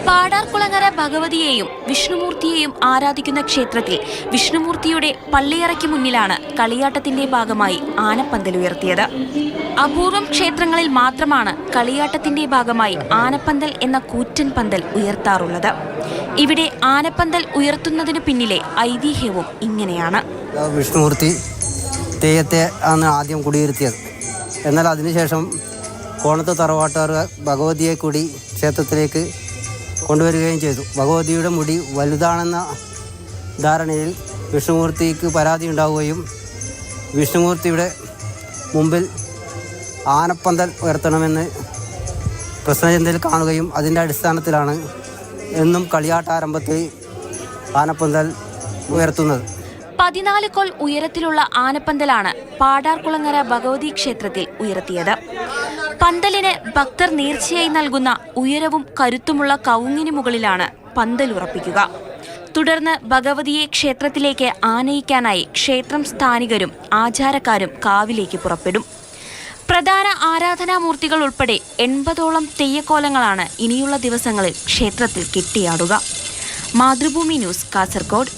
പാടാർകുളങ്ങര ഭഗവതിയെയും വിഷ്ണുമൂർത്തിയെയും ആരാധിക്കുന്ന ക്ഷേത്രത്തിൽ വിഷ്ണുമൂർത്തിയുടെ പള്ളിയറയ്ക്ക് മുന്നിലാണ് കളിയാട്ടത്തിന്റെ ഭാഗമായി ആനപ്പന്തൽ ഉയർത്തിയത്. അപൂർവം ക്ഷേത്രങ്ങളിൽ മാത്രമാണ് കളിയാട്ടത്തിന്റെ ഭാഗമായി ആനപ്പന്തൽ എന്ന കൂറ്റൻ പന്തൽ ഉയർത്താറുള്ളത്. ഇവിടെ ആനപ്പന്തൽ ഉയർത്തുന്നതിനു പിന്നിലെ ഐതിഹ്യവും ഇങ്ങനെയാണ്. വിഷ്ണുമൂർത്തി തെയ്യത്തെ ആണ് ആദ്യം കുടിയിരുത്തിയത്. എന്നാൽ അതിനുശേഷം കോണത്ത് തറവാട്ടുകാർ ഭഗവതിയെ കൂടി ക്ഷേത്രത്തിലേക്ക് കൊണ്ടുവരികയും ചെയ്തു. ഭഗവതിയുടെ മുടി വലുതാണെന്ന ധാരണയിൽ വിഷ്ണുമൂർത്തിക്ക് പരാതി ഉണ്ടാവുകയും വിഷ്ണുമൂർത്തിയുടെ മുമ്പിൽ ആനപ്പന്തൽ ഉയർത്തണമെന്ന് പ്രശ്നചിന്തയിൽ കാണുകയും അതിൻ്റെ അടിസ്ഥാനത്തിലാണ് എന്നും കളിയാട്ടാരംഭത്തിൽ ആനപ്പന്തൽ ഉയർത്തുന്നത്. 14 കോൽ ഉയരത്തിലുള്ള ആനപ്പന്തലാണ് പാടാർകുളങ്ങര ഭഗവതി ക്ഷേത്രത്തിൽ ഉയർത്തിയത്. പന്തലിന് ഭക്തർ നേർച്ചയായി നൽകുന്ന ഉയരവും കരുത്തുമുള്ള കവുങ്ങിന് മുകളിലാണ് പന്തൽ ഉറപ്പിക്കുക. തുടർന്ന് ഭഗവതിയെ ക്ഷേത്രത്തിലേക്ക് ആനയിക്കാനായി ക്ഷേത്രം സ്ഥാനികരും ആചാരക്കാരും കാവിലേക്ക് പുറപ്പെടും. പ്രധാന ആരാധനാമൂർത്തികൾ ഉൾപ്പെടെ 80ഓളം തെയ്യക്കോലങ്ങളാണ് ഇനിയുള്ള ദിവസങ്ങളിൽ ക്ഷേത്രത്തിൽ കെട്ടിയാടുക. മാതൃഭൂമി ന്യൂസ്, കാസർഗോഡ്.